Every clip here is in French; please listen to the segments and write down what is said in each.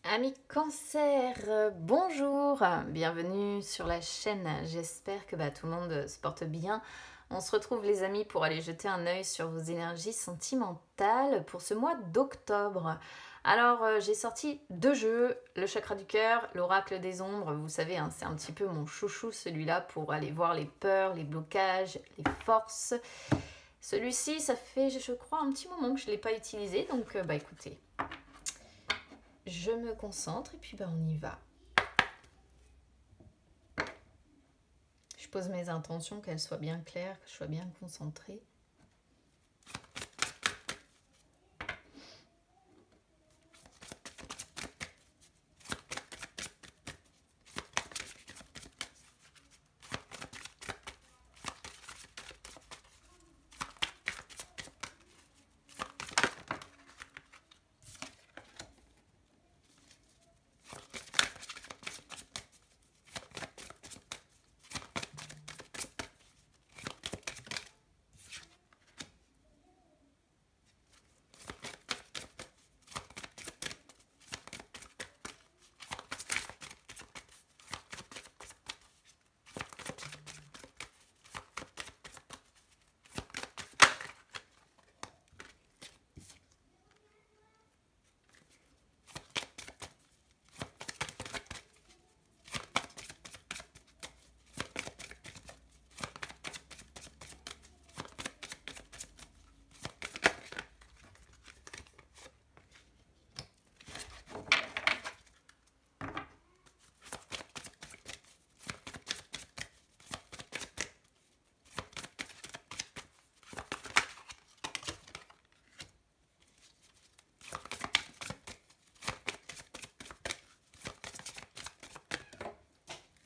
Amis cancer, bonjour, bienvenue sur la chaîne, j'espère que tout le monde se porte bien. On se retrouve les amis pour aller jeter un œil sur vos énergies sentimentales pour ce mois d'octobre. Alors j'ai sorti deux jeux, le chakra du cœur, l'oracle des ombres, vous savez c'est un petit peu mon chouchou celui-là pour aller voir les peurs, les blocages, les forces. Celui-ci ça fait je crois un petit moment que je ne l'ai pas utilisé donc écoutez. Je me concentre et puis on y va. Je pose mes intentions, qu'elles soient bien claires, que je sois bien concentrée.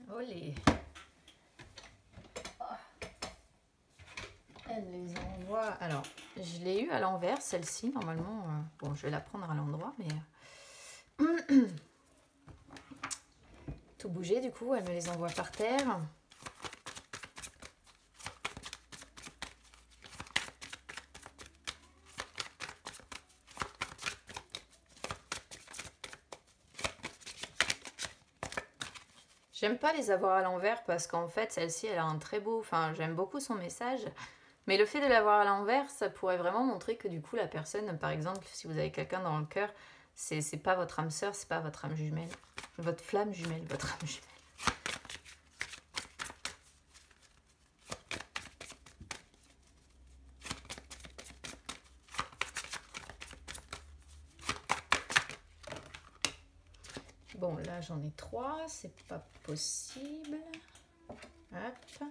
Olé. Elle les envoie. Alors, je l'ai eu à l'envers, celle-ci, normalement. Bon, je vais la prendre à l'endroit, mais... Tout bouger, du coup, elle me les envoie par terre. J'aime pas les avoir à l'envers parce qu'en fait, celle-ci, elle a un très beau... Enfin, j'aime beaucoup son message. Mais le fait de l'avoir à l'envers, ça pourrait vraiment montrer que du coup, la personne, par exemple, si vous avez quelqu'un dans le cœur, c'est pas votre âme sœur, c'est pas votre âme jumelle. Votre flamme jumelle, votre âme jumelle. Bon, là, j'en ai 3, c'est pas possible. Hop.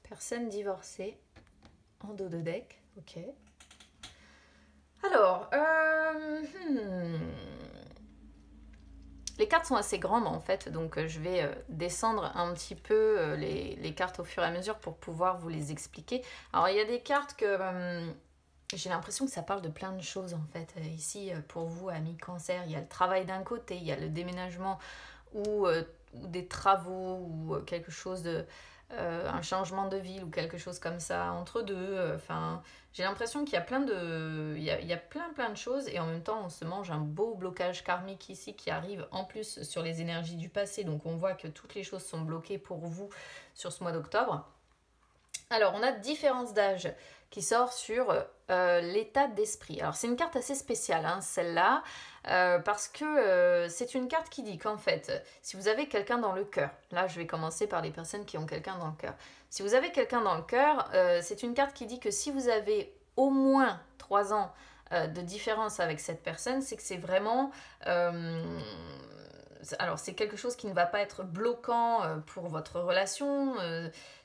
Personne divorcée en dos de deck, ok. Alors, les cartes sont assez grandes en fait, donc je vais descendre un petit peu les cartes au fur et à mesure pour pouvoir vous les expliquer. Alors, il y a des cartes que j'ai l'impression que ça parle de plein de choses en fait. Ici, pour vous, amis cancer, il y a le travail d'un côté, il y a le déménagement ou des travaux ou quelque chose de... un changement de ville ou quelque chose comme ça entre deux. Enfin, j'ai l'impression qu'il y a plein de, il y a plein de choses et en même temps on se mange un beau blocage karmique ici qui arrive en plus sur les énergies du passé. Donc on voit que toutes les choses sont bloquées pour vous sur ce mois d'octobre. Alors, on a différence d'âge qui sort sur l'état d'esprit. Alors, c'est une carte assez spéciale, celle-là, parce que c'est une carte qui dit qu'en fait, si vous avez quelqu'un dans le cœur, là, je vais commencer par les personnes qui ont quelqu'un dans le cœur. Si vous avez quelqu'un dans le cœur, c'est une carte qui dit que si vous avez au moins 3 ans de différence avec cette personne, c'est que c'est vraiment... alors, c'est quelque chose qui ne va pas être bloquant pour votre relation.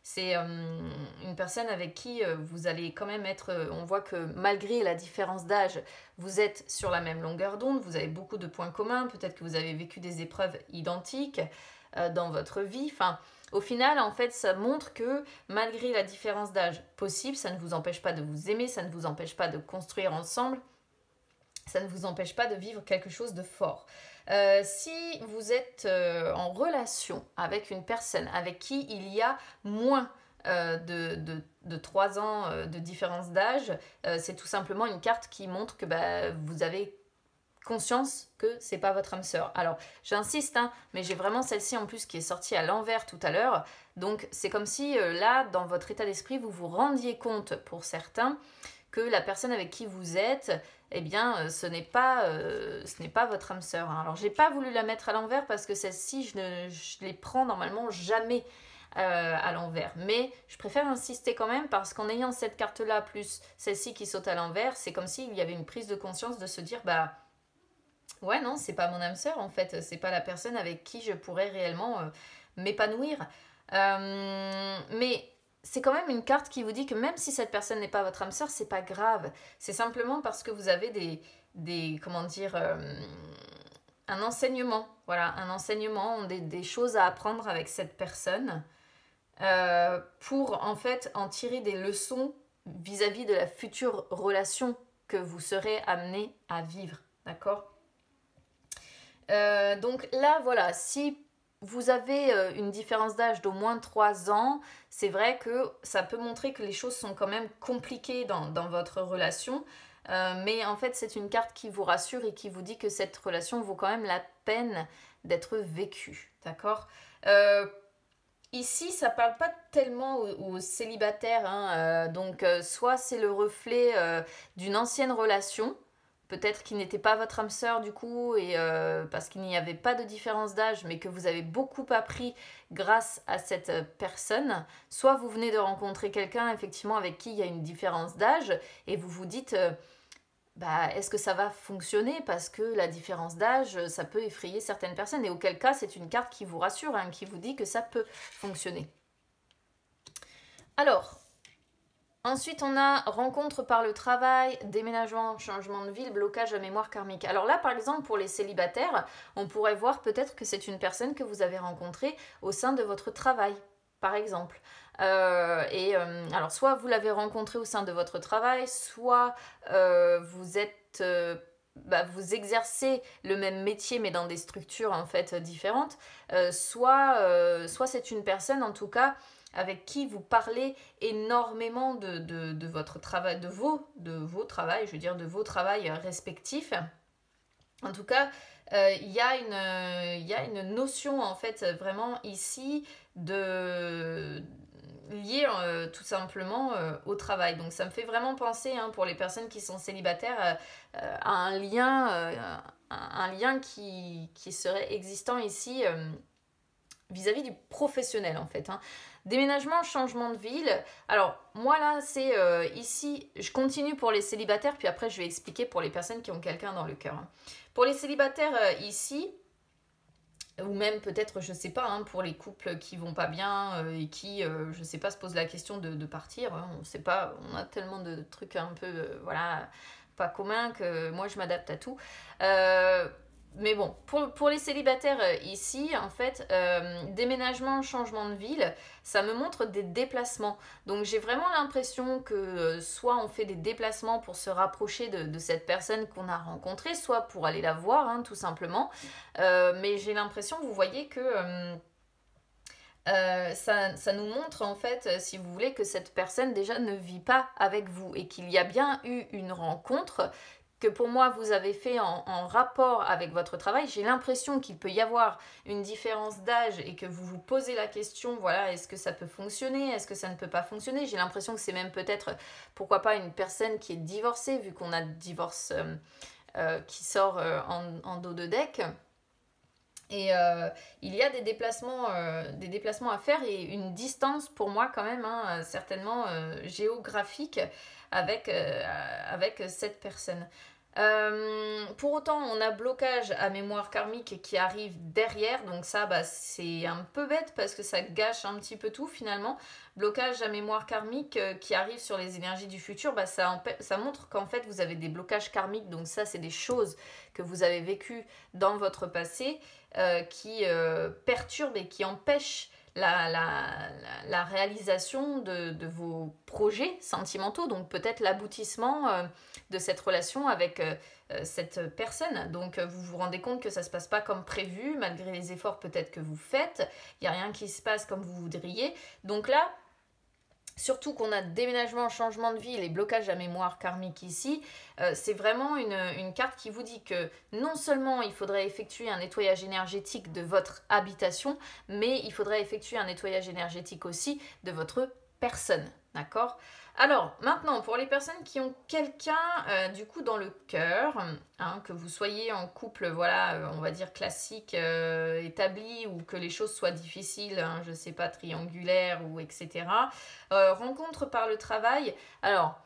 C'est une personne avec qui vous allez quand même être... on voit que malgré la différence d'âge, vous êtes sur la même longueur d'onde, vous avez beaucoup de points communs, peut-être que vous avez vécu des épreuves identiques dans votre vie. Enfin, Au final, en fait, ça montre que malgré la différence d'âge possible, ça ne vous empêche pas de vous aimer, ça ne vous empêche pas de construire ensemble, ça ne vous empêche pas de vivre quelque chose de fort. Si vous êtes en relation avec une personne avec qui il y a moins de 3 ans de différence d'âge, c'est tout simplement une carte qui montre que vous avez conscience que c'est pas votre âme sœur. Alors, j'insiste, hein, mais j'ai vraiment celle-ci en plus qui est sortie à l'envers tout à l'heure. Donc, c'est comme si là, dans votre état d'esprit, vous vous rendiez compte, pour certains, que la personne avec qui vous êtes, eh bien, ce n'est pas votre âme sœur. Hein. Alors, j'ai pas voulu la mettre à l'envers parce que celle-ci, je les prends normalement jamais à l'envers. Mais je préfère insister quand même parce qu'en ayant cette carte-là plus celle-ci qui saute à l'envers, c'est comme s'il y avait une prise de conscience de se dire, ouais, non, c'est pas mon âme sœur en fait, c'est pas la personne avec qui je pourrais réellement m'épanouir. Mais c'est quand même une carte qui vous dit que même si cette personne n'est pas votre âme sœur, c'est pas grave. C'est simplement parce que vous avez comment dire, un enseignement, voilà, un enseignement, des choses à apprendre avec cette personne pour en fait en tirer des leçons vis-à-vis de la future relation que vous serez amené à vivre, d'accord ? Donc là, voilà, si vous avez une différence d'âge d'au moins 3 ans, c'est vrai que ça peut montrer que les choses sont quand même compliquées dans votre relation. Mais en fait, c'est une carte qui vous rassure et qui vous dit que cette relation vaut quand même la peine d'être vécue. D'accord Ici, ça parle pas tellement aux célibataires. Hein, donc, soit c'est le reflet d'une ancienne relation, peut-être qu'il n'était pas votre âme sœur du coup, et parce qu'il n'y avait pas de différence d'âge, mais que vous avez beaucoup appris grâce à cette personne. Soit vous venez de rencontrer quelqu'un effectivement avec qui il y a une différence d'âge, et vous vous dites, est-ce que ça va fonctionner? Parce que la différence d'âge, ça peut effrayer certaines personnes, et auquel cas c'est une carte qui vous rassure, hein, qui vous dit que ça peut fonctionner. Alors, ensuite, on a rencontre par le travail, déménagement, changement de ville, blocage à mémoire karmique. Alors là, par exemple, pour les célibataires, on pourrait voir peut-être que c'est une personne que vous avez rencontrée au sein de votre travail, par exemple. Alors, soit vous l'avez rencontré au sein de votre travail, soit vous êtes... vous exercez le même métier mais dans des structures en fait différentes, soit c'est une personne en tout cas avec qui vous parlez énormément de votre travail, de vos travails, je veux dire de vos travails respectifs. En tout cas, il y a une notion en fait vraiment ici liée tout simplement au travail. Donc ça me fait vraiment penser pour les personnes qui sont célibataires à un lien qui serait existant ici vis-à-vis du professionnel en fait. Déménagement, changement de ville. Alors, moi là, c'est ici, je continue pour les célibataires, puis après je vais expliquer pour les personnes qui ont quelqu'un dans le cœur. Pour les célibataires ici, ou même peut-être, je sais pas, pour les couples qui vont pas bien et qui, je sais pas, se posent la question de partir. On sait pas, on a tellement de trucs un peu, voilà, pas communs que moi je m'adapte à tout. Mais bon, pour les célibataires ici, en fait, déménagement, changement de ville, ça me montre des déplacements. Donc j'ai vraiment l'impression que soit on fait des déplacements pour se rapprocher de cette personne qu'on a rencontrée, soit pour aller la voir, tout simplement. Mais j'ai l'impression, vous voyez, que ça nous montre en fait, si vous voulez, que cette personne déjà ne vit pas avec vous et qu'il y a bien eu une rencontre que pour moi vous avez fait en rapport avec votre travail. J'ai l'impression qu'il peut y avoir une différence d'âge et que vous vous posez la question, voilà, est-ce que ça peut fonctionner, est-ce que ça ne peut pas fonctionner. J'ai l'impression que c'est même peut-être, pourquoi pas, une personne qui est divorcée, vu qu'on a divorce qui sort en dos de deck. Et il y a des déplacements à faire et une distance pour moi quand même, certainement géographique avec cette personne. Pour autant, on a blocage à mémoire karmique qui arrive derrière, donc ça c'est un peu bête parce que ça gâche un petit peu tout finalement. Blocage à mémoire karmique qui arrive sur les énergies du futur, ça montre qu'en fait vous avez des blocages karmiques, donc ça c'est des choses que vous avez vécues dans votre passé qui perturbent et qui empêchent la réalisation de vos projets sentimentaux, donc peut-être l'aboutissement de cette relation avec cette personne. Donc vous vous rendez compte que ça ne se passe pas comme prévu, malgré les efforts peut-être que vous faites, il n'y a rien qui se passe comme vous voudriez. Donc là, surtout qu'on a déménagement, changement de vie, les blocages à mémoire karmique ici, c'est vraiment une carte qui vous dit que non seulement il faudrait effectuer un nettoyage énergétique de votre habitation, mais il faudrait effectuer un nettoyage énergétique aussi de votre personne, d'accord? Alors, maintenant, pour les personnes qui ont quelqu'un, du coup, dans le cœur, hein, que vous soyez en couple, voilà, on va dire classique, établi, ou que les choses soient difficiles, hein, je sais pas, triangulaires, ou etc. Rencontre par le travail. Alors,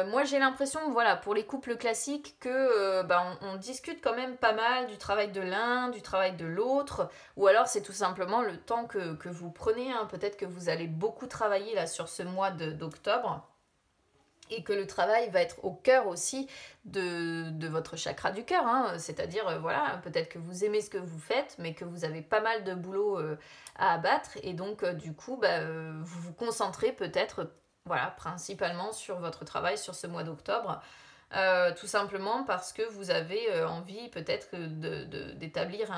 moi j'ai l'impression, voilà, pour les couples classiques, que on discute quand même pas mal du travail de l'un, du travail de l'autre, ou alors c'est tout simplement le temps que vous prenez, hein. Peut-être que vous allez beaucoup travailler là sur ce mois d'octobre, et que le travail va être au cœur aussi de votre chakra du cœur, hein. C'est-à-dire, voilà, peut-être que vous aimez ce que vous faites, mais que vous avez pas mal de boulot à abattre, et donc du coup, vous vous concentrez peut-être, voilà, principalement sur votre travail sur ce mois d'octobre, tout simplement parce que vous avez envie peut-être d'établir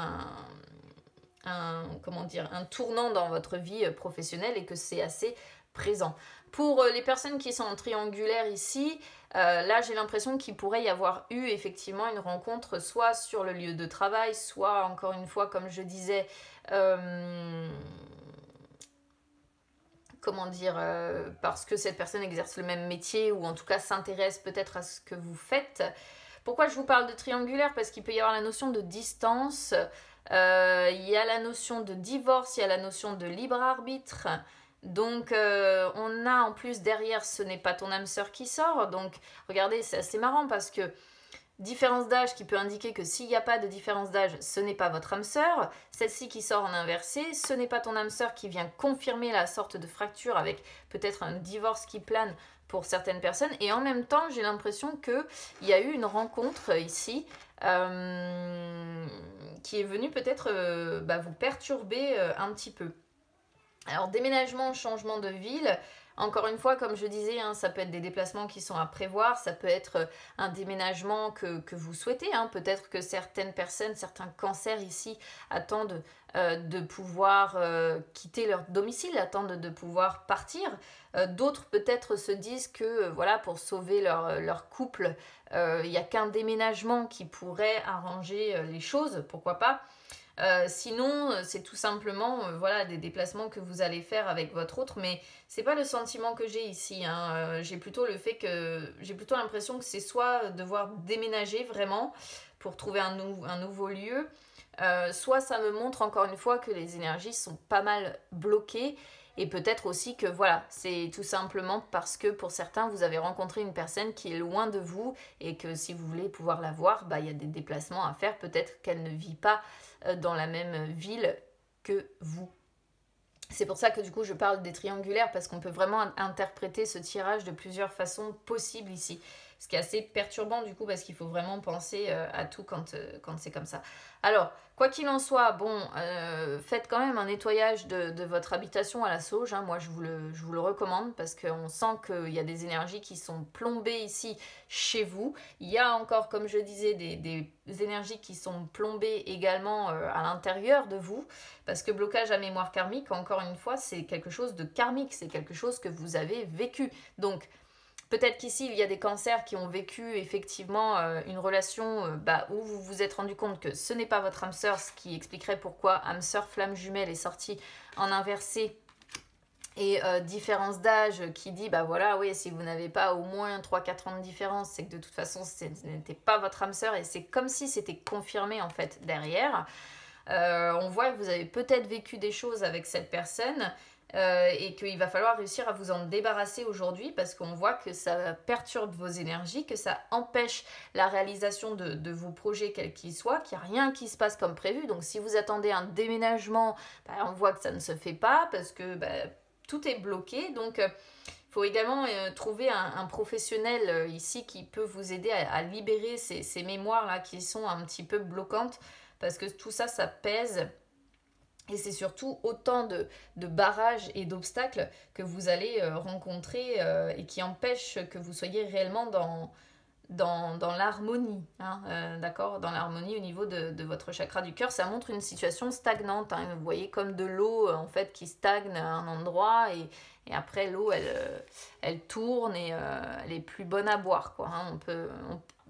comment dire, un tournant dans votre vie professionnelle, et que c'est assez présent. Pour les personnes qui sont en triangulaire ici, là j'ai l'impression qu'il pourrait y avoir eu effectivement une rencontre, soit sur le lieu de travail, soit encore une fois, comme je disais, comment dire, parce que cette personne exerce le même métier, ou en tout cas s'intéresse peut-être à ce que vous faites. Pourquoi je vous parle de triangulaire? Parce qu'il peut y avoir la notion de distance, il y a la notion de divorce, il y a la notion de libre arbitre. Donc on a en plus derrière, ce n'est pas ton âme sœur qui sort. Donc regardez, c'est assez marrant parce que différence d'âge qui peut indiquer que s'il n'y a pas de différence d'âge, ce n'est pas votre âme sœur. Celle-ci qui sort en inversé, ce n'est pas ton âme sœur, qui vient confirmer la sorte de fracture avec peut-être un divorce qui plane pour certaines personnes. Et en même temps, j'ai l'impression qu'il y a eu une rencontre ici qui est venue peut-être vous perturber un petit peu. Alors, déménagement, changement de ville, encore une fois, comme je disais, hein, ça peut être des déplacements qui sont à prévoir, ça peut être un déménagement que vous souhaitez, hein. Peut-être que certaines personnes, certains cancers ici attendent de pouvoir quitter leur domicile, attendent de pouvoir partir. D'autres peut-être se disent que voilà, pour sauver leur couple, il n'y a qu'un déménagement qui pourrait arranger les choses, pourquoi pas. Sinon, c'est tout simplement voilà, des déplacements que vous allez faire avec votre autre, mais c'est pas le sentiment que j'ai ici, hein. J'ai plutôt l'impression que c'est soit devoir déménager vraiment pour trouver un nouveau lieu, soit ça me montre encore une fois que les énergies sont pas mal bloquées. Et peut-être aussi que voilà, c'est tout simplement parce que pour certains, vous avez rencontré une personne qui est loin de vous, et que si vous voulez pouvoir la voir, il y a des déplacements à faire. Peut-être qu'elle ne vit pas dans la même ville que vous. C'est pour ça que du coup je parle des triangulaires, parce qu'on peut vraiment interpréter ce tirage de plusieurs façons possibles ici. Ce qui est assez perturbant du coup, parce qu'il faut vraiment penser à tout quand c'est comme ça. Alors, quoi qu'il en soit, bon, faites quand même un nettoyage de votre habitation à la sauge, hein. Moi je vous le recommande, parce qu'on sent qu'il y a des énergies qui sont plombées ici chez vous. Il y a encore, comme je disais, des énergies qui sont plombées également à l'intérieur de vous, parce que blocage à mémoire karmique, encore une fois, c'est quelque chose de karmique, c'est quelque chose que vous avez vécu. Donc, peut-être qu'ici, il y a des cancers qui ont vécu effectivement une relation où vous vous êtes rendu compte que ce n'est pas votre âme sœur, ce qui expliquerait pourquoi âme sœur flamme jumelle est sortie en inversé, et différence d'âge qui dit, voilà, oui, si vous n'avez pas au moins 3-4 ans de différence, c'est que de toute façon, ce n'était pas votre âme sœur, et c'est comme si c'était confirmé en fait derrière. On voit que vous avez peut-être vécu des choses avec cette personne, et qu'il va falloir réussir à vous en débarrasser aujourd'hui, parce qu'on voit que ça perturbe vos énergies, que ça empêche la réalisation de vos projets quels qu'ils soient, qu'il n'y a rien qui se passe comme prévu. Donc si vous attendez un déménagement, on voit que ça ne se fait pas, parce que tout est bloqué. Donc il faut également trouver un professionnel ici qui peut vous aider à libérer ces mémoires là qui sont un petit peu bloquantes, parce que tout ça, ça pèse Et c'est surtout autant de barrages et d'obstacles que vous allez rencontrer et qui empêchent que vous soyez réellement dans l'harmonie, hein, d'accord, dans l'harmonie au niveau de votre chakra du cœur. Ça montre une situation stagnante, hein, vous voyez, comme de l'eau en fait qui stagne à un endroit et après l'eau elle tourne et elle est plus bonne à boire, quoi, hein.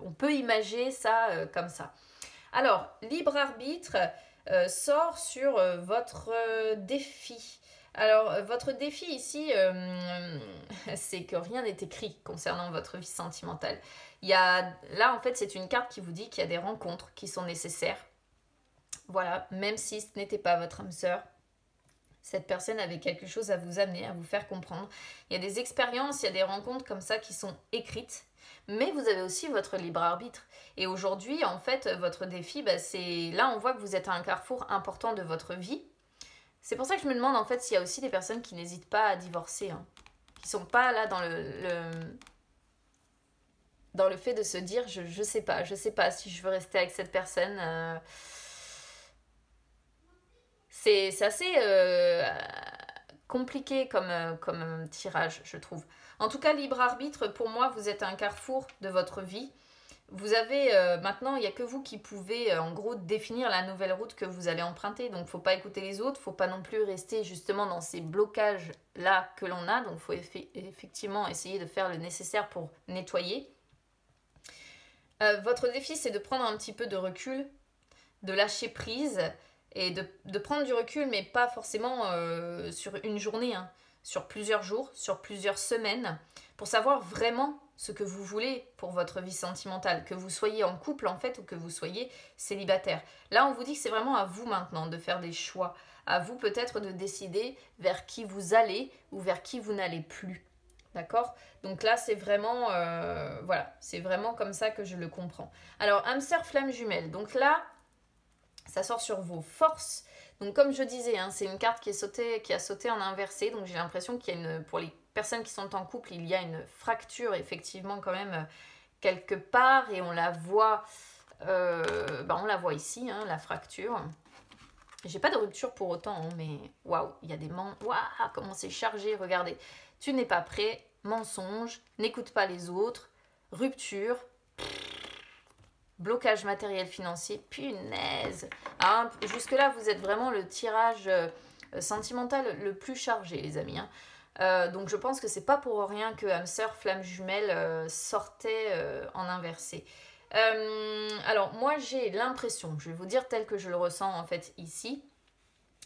On peut imaginer ça comme ça. Alors, libre arbitre sort sur votre défi. Alors, votre défi ici, c'est que rien n'est écrit concernant votre vie sentimentale. Là, en fait, c'est une carte qui vous dit qu'il y a des rencontres qui sont nécessaires. Voilà, même si ce n'était pas votre âme sœur, cette personne avait quelque chose à vous amener, à vous faire comprendre. Il y a des expériences, il y a des rencontres comme ça qui sont écrites, mais vous avez aussi votre libre arbitre. Et aujourd'hui, en fait, votre défi, c'est là, on voit que vous êtes à un carrefour important de votre vie. C'est pour ça que je me demande, en fait, s'il y a aussi des personnes qui n'hésitent pas à divorcer, hein, qui sont pas là dans le fait de se dire, je sais pas si je veux rester avec cette personne. C'est assez compliqué comme tirage, je trouve. En tout cas, libre arbitre, pour moi, vous êtes à un carrefour de votre vie. Vous avez maintenant, il n'y a que vous qui pouvez en gros définir la nouvelle route que vous allez emprunter. Donc, il ne faut pas écouter les autres, il ne faut pas non plus rester justement dans ces blocages-là que l'on a. Donc, il faut effectivement essayer de faire le nécessaire pour nettoyer. Votre défi, c'est de prendre un petit peu de recul, de lâcher prise et de prendre du recul, mais pas forcément sur une journée, hein, sur plusieurs jours, sur plusieurs semaines, pour savoir vraiment ce que vous voulez pour votre vie sentimentale, que vous soyez en couple en fait ou que vous soyez célibataire. Là, on vous dit que c'est vraiment à vous maintenant de faire des choix, à vous peut-être de décider vers qui vous allez ou vers qui vous n'allez plus. D'accord? Donc là, c'est vraiment, voilà, c'est vraiment comme ça que je le comprends. Alors, âme sœur flamme jumelle. Donc là, ça sort sur vos forces. Donc comme je disais, hein, c'est une carte qui a sauté en inversé. Donc j'ai l'impression qu'il y a pour les personnes qui sont en couple, il y a une fracture effectivement quand même quelque part. Et on la voit, on la voit ici, hein, la fracture. J'ai pas de rupture pour autant, hein, mais waouh, il y a des waouh, comment c'est chargé, regardez. Tu n'es pas prêt, mensonge, n'écoute pas les autres, rupture, blocage matériel financier, punaise. Hein, jusque-là, vous êtes vraiment le tirage sentimental le plus chargé, les amis. Hein. Donc je pense que c'est pas pour rien que âme sœur flamme jumelle sortait en inversé. Alors moi j'ai l'impression, je vais vous dire tel que je le ressens en fait ici,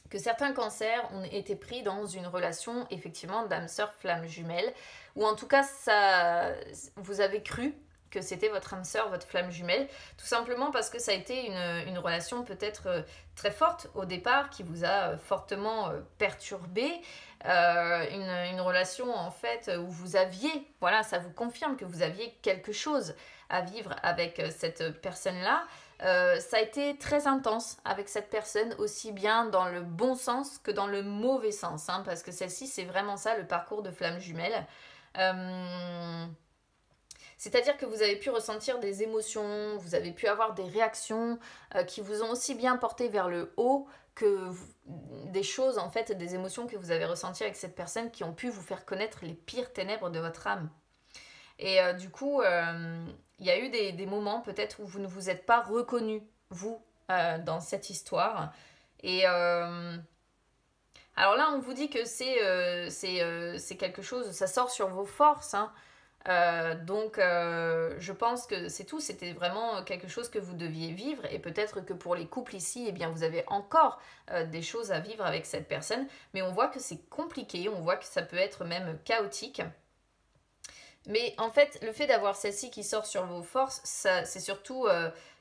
que certains cancers ont été pris dans une relation effectivement d'âme sœur flamme jumelle, ou en tout cas ça, vous avez cru que c'était votre âme sœur, votre flamme jumelle, tout simplement parce que ça a été une relation peut-être très forte au départ, qui vous a fortement perturbé, une relation en fait où vous aviez, voilà, ça vous confirme que vous aviez quelque chose à vivre avec cette personne-là. Ça a été très intense avec cette personne, aussi bien dans le bon sens que dans le mauvais sens, hein, parce que celle-ci, c'est vraiment ça, le parcours de flamme jumelle. C'est-à-dire que vous avez pu ressentir des émotions, vous avez pu avoir des réactions qui vous ont aussi bien porté vers le haut que des choses, en fait, des émotions que vous avez ressenties avec cette personne qui ont pu vous faire connaître les pires ténèbres de votre âme. Et du coup, il y a eu des moments peut-être où vous ne vous êtes pas reconnu, vous, dans cette histoire. Et alors là, on vous dit que c'est quelque chose, ça sort sur vos forces, hein. Donc je pense que c'est tout, c'était vraiment quelque chose que vous deviez vivre, et peut-être que pour les couples ici, eh bien, vous avez encore des choses à vivre avec cette personne, mais on voit que c'est compliqué, on voit que ça peut être même chaotique. Mais en fait, le fait d'avoir celle-ci qui sort sur vos forces, c'est surtout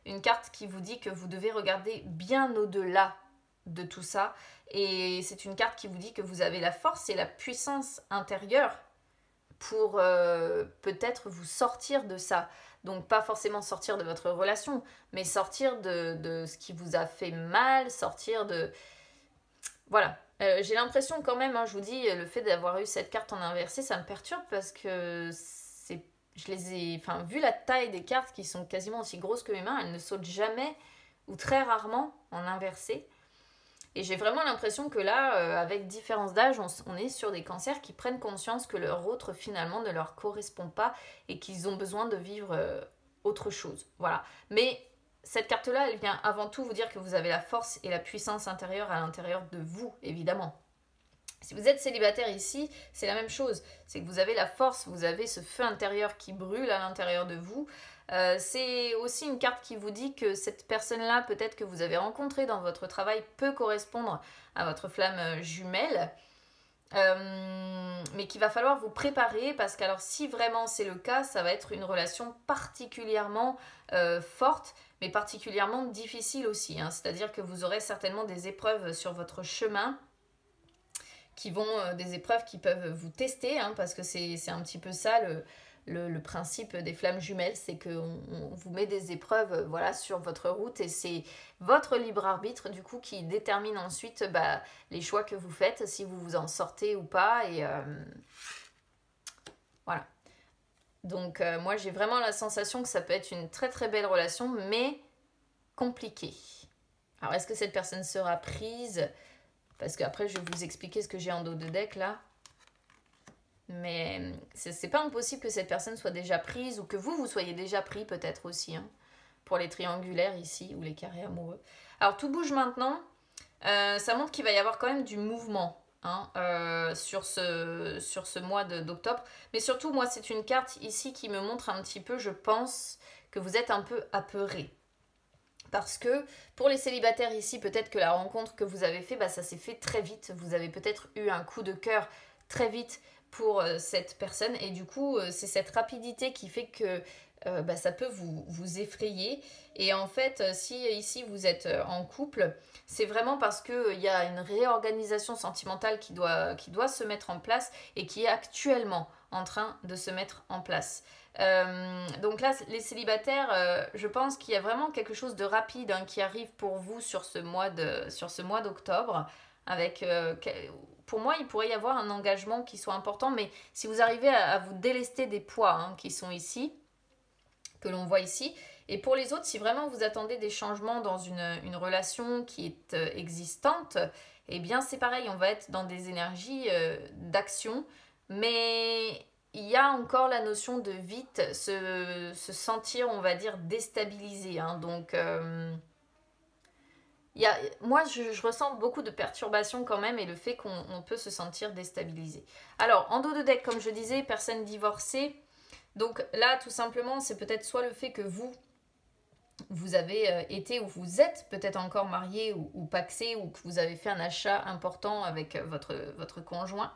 une carte qui vous dit que vous devez regarder bien au-delà de tout ça, et c'est une carte qui vous dit que vous avez la force et la puissance intérieure pour peut-être vous sortir de ça. Donc pas forcément sortir de votre relation, mais sortir de ce qui vous a fait mal, sortir de... Voilà. J'ai l'impression quand même, hein, je vous dis, le fait d'avoir eu cette carte en inversé, ça me perturbe parce que je les ai... Enfin, vu la taille des cartes qui sont quasiment aussi grosses que mes mains, elles ne sautent jamais ou très rarement en inversé. Et j'ai vraiment l'impression que là, avec différence d'âge, on est sur des cancers qui prennent conscience que leur autre finalement ne leur correspond pas et qu'ils ont besoin de vivre autre chose. Voilà. Mais cette carte-là, elle vient avant tout vous dire que vous avez la force et la puissance intérieure à l'intérieur de vous, évidemment. Si vous êtes célibataire ici, c'est la même chose. C'est que vous avez la force, vous avez ce feu intérieur qui brûle à l'intérieur de vous. C'est aussi une carte qui vous dit que cette personne-là, peut-être que vous avez rencontrée dans votre travail, peut correspondre à votre flamme jumelle. Mais qu'il va falloir vous préparer parce qu'alors si vraiment c'est le cas, ça va être une relation particulièrement forte, mais particulièrement difficile aussi. Hein. C'est-à-dire que vous aurez certainement des épreuves sur votre chemin qui vont, des épreuves qui peuvent vous tester, hein, parce que c'est un petit peu ça le principe des flammes jumelles, c'est qu'on vous met des épreuves voilà, sur votre route et c'est votre libre arbitre du coup qui détermine ensuite les choix que vous faites, si vous vous en sortez ou pas. Et voilà. Donc moi j'ai vraiment la sensation que ça peut être une très très belle relation, mais compliquée. Alors est-ce que cette personne sera prise ? Parce qu'après, je vais vous expliquer ce que j'ai en dos de deck, là. Mais c'est pas impossible que cette personne soit déjà prise ou que vous soyez déjà pris, peut-être aussi, hein, pour les triangulaires ici ou les carrés amoureux. Alors, tout bouge maintenant. Ça montre qu'il va y avoir quand même du mouvement hein, sur ce mois d'octobre. Mais surtout, moi, c'est une carte ici qui me montre un petit peu, je pense, que vous êtes un peu apeuré. Parce que pour les célibataires ici, peut-être que la rencontre que vous avez fait, ça s'est fait très vite. Vous avez peut-être eu un coup de cœur très vite pour cette personne. Et du coup, c'est cette rapidité qui fait que ça peut vous effrayer. Et en fait, si ici vous êtes en couple, c'est vraiment parce qu'il y a une réorganisation sentimentale qui doit se mettre en place et qui est actuellement en train de se mettre en place. Donc là, les célibataires, je pense qu'il y a vraiment quelque chose de rapide hein, qui arrive pour vous sur ce mois d'octobre. Avec, pour moi, il pourrait y avoir un engagement qui soit important, mais si vous arrivez à vous délester des poids hein, qui sont ici, que l'on voit ici, et pour les autres, si vraiment vous attendez des changements dans une relation qui est existante, eh bien c'est pareil, on va être dans des énergies d'action, mais il y a encore la notion de vite se sentir, on va dire, déstabilisé. Hein. Donc, moi, je ressens beaucoup de perturbations quand même et le fait qu'on peut se sentir déstabilisé. Alors, en dos de deck, comme je disais, personne divorcée. Donc là, tout simplement, c'est peut-être soit le fait que vous avez été ou vous êtes peut-être encore marié ou pacsé ou que vous avez fait un achat important avec votre conjoint.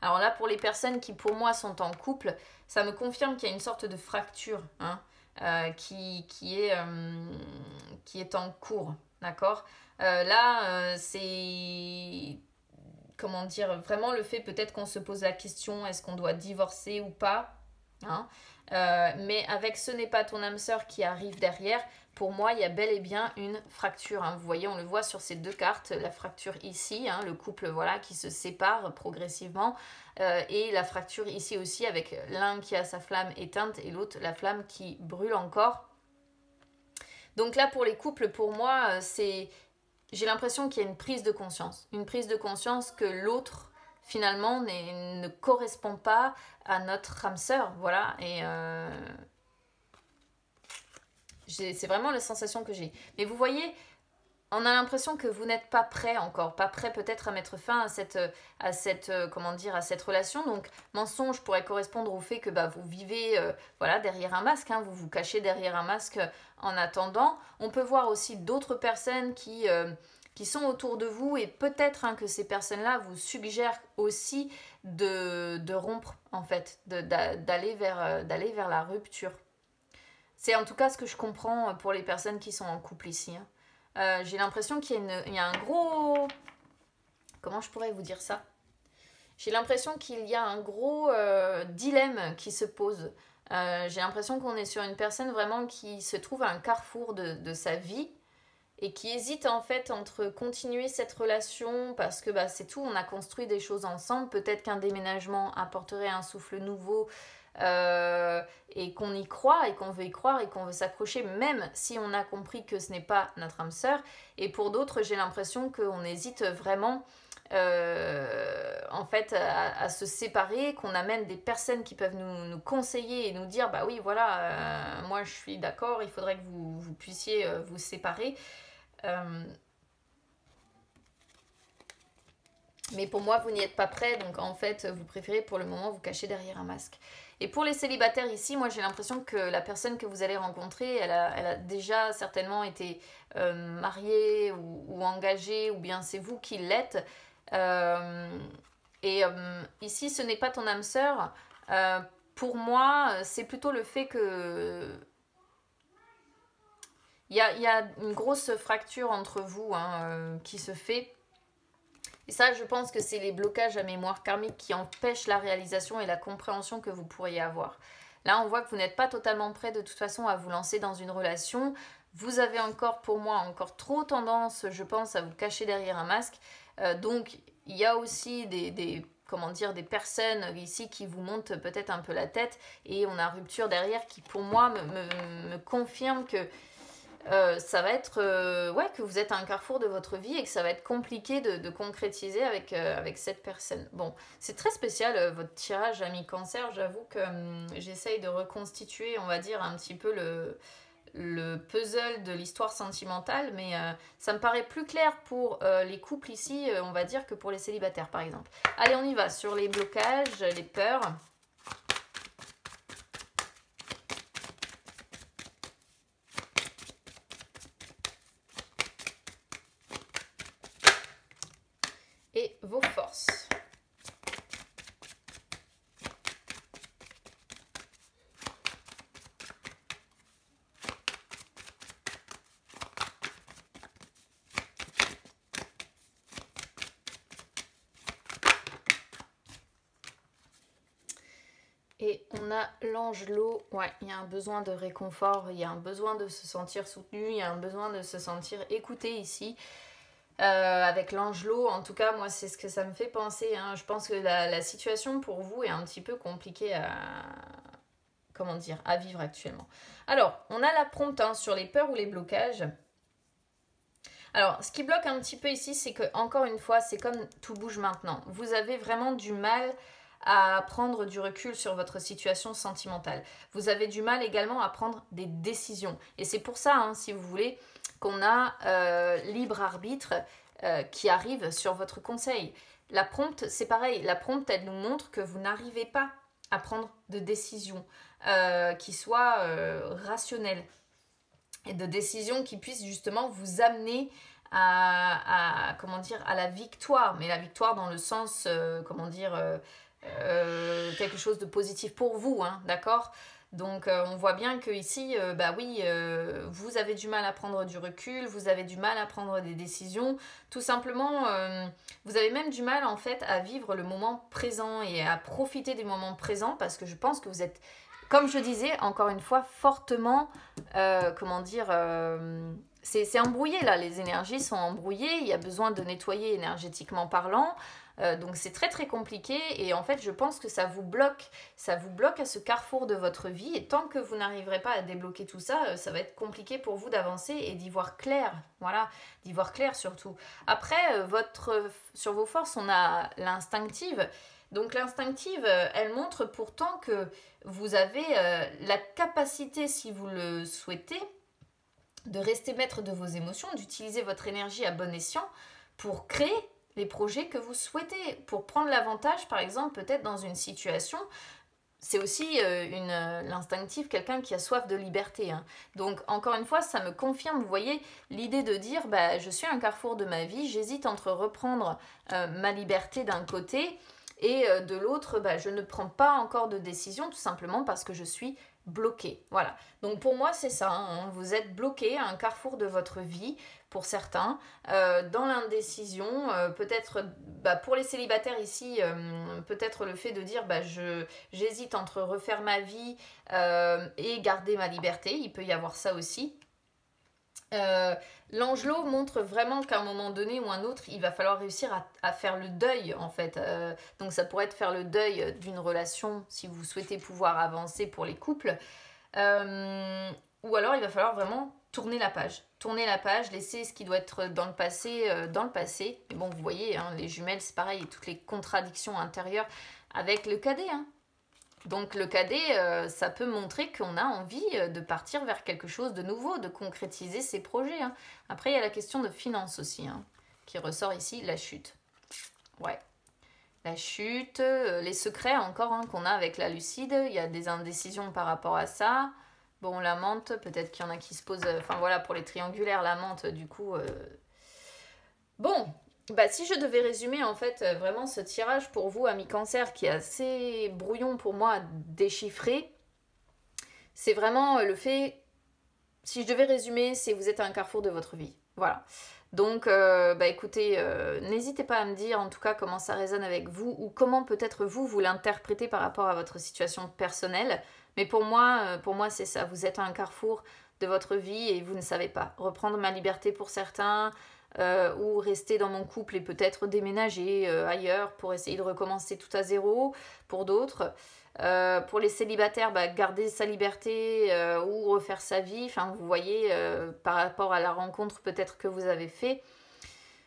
Alors là, pour les personnes qui, pour moi, sont en couple, ça me confirme qu'il y a une sorte de fracture hein, qui est en cours, d'accord c'est, comment dire, vraiment le fait peut-être qu'on se pose la question, est-ce qu'on doit divorcer ou pas hein mais avec ce n'est pas ton âme sœur qui arrive derrière, pour moi il y a bel et bien une fracture hein. Vous voyez, on le voit sur ces deux cartes, la fracture ici hein, le couple voilà qui se sépare progressivement et la fracture ici aussi avec l'un qui a sa flamme éteinte et l'autre la flamme qui brûle encore. Donc là pour les couples, pour moi j'ai l'impression qu'il y a une prise de conscience que l'autre finalement ne correspond pas à notre âme sœur, voilà, et c'est vraiment la sensation que j'ai. Mais vous voyez, on a l'impression que vous n'êtes pas prêt encore, pas prêt peut-être à mettre fin à cette relation. Donc mensonge pourrait correspondre au fait que vous vivez voilà, derrière un masque, hein, vous vous cachez derrière un masque en attendant. On peut voir aussi d'autres personnes qui sont autour de vous et peut-être hein, que ces personnes-là vous suggèrent aussi de rompre en fait, d'aller vers la rupture. C'est en tout cas ce que je comprends pour les personnes qui sont en couple ici. Hein. J'ai l'impression qu'il y a un gros... Comment je pourrais vous dire ça ? J'ai l'impression qu'il y a un gros dilemme qui se pose. J'ai l'impression qu'on est sur une personne vraiment qui se trouve à un carrefour de sa vie et qui hésite en fait entre continuer cette relation parce que c'est tout, on a construit des choses ensemble, peut-être qu'un déménagement apporterait un souffle nouveau et qu'on y croit et qu'on veut y croire et qu'on veut s'accrocher, même si on a compris que ce n'est pas notre âme sœur. Et pour d'autres, j'ai l'impression qu'on hésite vraiment en fait à se séparer, qu'on amène des personnes qui peuvent nous conseiller et nous dire bah oui voilà, moi je suis d'accord, il faudrait que vous puissiez vous séparer. Mais pour moi, vous n'y êtes pas prêt, donc en fait, vous préférez pour le moment vous cacher derrière un masque. Et pour les célibataires ici, moi j'ai l'impression que la personne que vous allez rencontrer, elle a déjà certainement été mariée ou engagée, ou bien c'est vous qui l'êtes. Ici, ce n'est pas ton âme sœur. Pour moi, c'est plutôt le fait que il y a une grosse fracture entre vous qui se fait. Et ça, je pense que c'est les blocages à mémoire karmique qui empêchent la réalisation et la compréhension que vous pourriez avoir. Là, on voit que vous n'êtes pas totalement prêt de toute façon à vous lancer dans une relation. Vous avez encore, pour moi, encore trop tendance, je pense, à vous cacher derrière un masque. Donc, il y a aussi des personnes ici qui vous montent peut-être un peu la tête. Et on a rupture derrière qui, pour moi, me confirme que ça va être que vous êtes à un carrefour de votre vie et que ça va être compliqué de concrétiser avec cette personne. Bon, c'est très spécial votre tirage ami cancer. J'avoue que j'essaye de reconstituer, on va dire, un petit peu le puzzle de l'histoire sentimentale, mais ça me paraît plus clair pour les couples ici, on va dire, que pour les célibataires par exemple. Allez, on y va sur les blocages, les peurs. Et vos forces. Et on a l'angelot. Ouais, il y a un besoin de réconfort, il y a un besoin de se sentir soutenu, il y a un besoin de se sentir écouté ici. Avec l'angelot, en tout cas, moi, c'est ce que ça me fait penser. Je pense que la situation pour vous est un petit peu compliquée à vivre actuellement. Alors, on a la prompte sur les peurs ou les blocages. Alors, ce qui bloque un petit peu ici, c'est que, encore une fois, c'est comme tout bouge maintenant. Vous avez vraiment du mal à prendre du recul sur votre situation sentimentale. Vous avez du mal également à prendre des décisions. Et c'est pour ça, si vous voulez, qu'on a libre arbitre qui arrive sur votre conseil. La prompte, c'est pareil. La prompte, elle nous montre que vous n'arrivez pas à prendre de décisions qui soient rationnelles et de décisions qui puissent justement vous amener à la victoire. Mais la victoire dans le sens, quelque chose de positif pour vous, d'accord ? Donc on voit bien que ici, vous avez du mal à prendre du recul, vous avez du mal à prendre des décisions. Tout simplement, vous avez même du mal en fait à vivre le moment présent et à profiter des moments présents parce que je pense que vous êtes, comme je disais, encore une fois, fortement, c'est embrouillé là, les énergies sont embrouillées, il y a besoin de nettoyer énergétiquement parlant. Donc c'est très très compliqué et en fait je pense que ça vous bloque à ce carrefour de votre vie et tant que vous n'arriverez pas à débloquer tout ça, ça va être compliqué pour vous d'avancer et d'y voir clair, voilà, d'y voir clair surtout. Après, sur vos forces, on a l'instinctive. Donc l'instinctive, elle montre pourtant que vous avez la capacité, si vous le souhaitez, de rester maître de vos émotions, d'utiliser votre énergie à bon escient pour créer les projets que vous souhaitez, pour prendre l'avantage, par exemple, peut-être dans une situation. C'est aussi l'instinctif, quelqu'un qui a soif de liberté. Donc, encore une fois, ça me confirme, vous voyez, l'idée de dire, je suis à un carrefour de ma vie, j'hésite entre reprendre ma liberté d'un côté et de l'autre, je ne prends pas encore de décision, tout simplement parce que je suis bloqué. Voilà. Donc pour moi, c'est ça. Vous êtes bloqué à un carrefour de votre vie, pour certains, dans l'indécision. Peut-être, pour les célibataires ici, peut-être le fait de dire, j'hésite entre refaire ma vie et garder ma liberté. Il peut y avoir ça aussi. L'Angelot montre vraiment qu'à un moment donné ou un autre, il va falloir réussir à faire le deuil en fait. Donc ça pourrait être faire le deuil d'une relation si vous souhaitez pouvoir avancer pour les couples. Euh, ou alors il va falloir vraiment tourner la page. Tourner la page, laisser ce qui doit être dans le passé. Mais bon, vous voyez, hein, les jumelles, c'est pareil, toutes les contradictions intérieures avec le cadet. Hein. Donc le cadet, ça peut montrer qu'on a envie de partir vers quelque chose de nouveau, de concrétiser ses projets. Hein. Après, il y a la question de finances aussi, hein, qui ressort ici, la chute. Ouais, la chute, les secrets encore hein, qu'on a avec la lucide, il y a des indécisions par rapport à ça. Bon, la menthe, peut-être qu'il y en a qui se posent... Enfin voilà, pour les triangulaires, la menthe, du coup... Bon, bah si je devais résumer en fait vraiment ce tirage pour vous, amis cancer, qui est assez brouillon pour moi à déchiffrer, c'est vraiment le fait, si je devais résumer, c'est vous êtes à un carrefour de votre vie. Voilà. Donc, bah écoutez, n'hésitez pas à me dire en tout cas comment ça résonne avec vous ou comment peut-être vous l'interprétez par rapport à votre situation personnelle. Mais pour moi c'est ça. Vous êtes à un carrefour de votre vie et vous ne savez pas. Reprendre ma liberté pour certains ou rester dans mon couple et peut-être déménager ailleurs pour essayer de recommencer tout à zéro pour d'autres. Pour les célibataires, bah, garder sa liberté ou refaire sa vie. Enfin, vous voyez, par rapport à la rencontre peut-être que vous avez fait.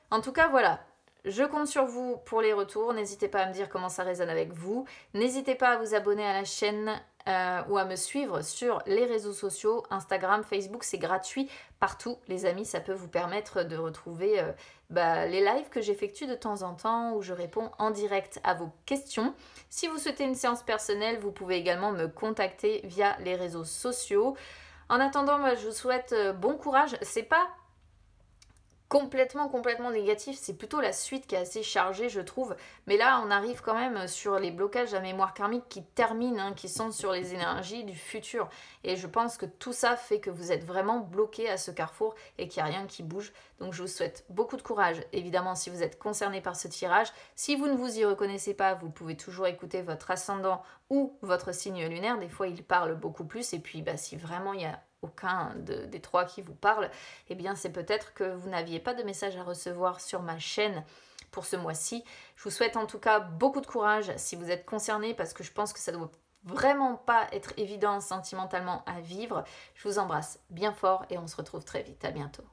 En tout cas, voilà. Je compte sur vous pour les retours. N'hésitez pas à me dire comment ça résonne avec vous. N'hésitez pas à vous abonner à la chaîne ou à me suivre sur les réseaux sociaux. Instagram, Facebook, c'est gratuit. Partout, les amis, ça peut vous permettre de retrouver les lives que j'effectue de temps en temps où je réponds en direct à vos questions. Si vous souhaitez une séance personnelle, vous pouvez également me contacter via les réseaux sociaux. En attendant, moi, je vous souhaite bon courage. C'est pas complètement négatif, c'est plutôt la suite qui est assez chargée je trouve, mais là on arrive quand même sur les blocages à mémoire karmique qui terminent, hein, qui sont sur les énergies du futur, et je pense que tout ça fait que vous êtes vraiment bloqué à ce carrefour et qu'il n'y a rien qui bouge, donc je vous souhaite beaucoup de courage, évidemment si vous êtes concerné par ce tirage. Si vous ne vous y reconnaissez pas, vous pouvez toujours écouter votre ascendant ou votre signe lunaire, des fois il parle beaucoup plus, et puis si vraiment il y a aucun des trois qui vous parle, eh bien c'est peut-être que vous n'aviez pas de message à recevoir sur ma chaîne pour ce mois-ci. Je vous souhaite en tout cas beaucoup de courage si vous êtes concerné, parce que je pense que ça doit vraiment pas être évident sentimentalement à vivre. Je vous embrasse bien fort et on se retrouve très vite. À bientôt.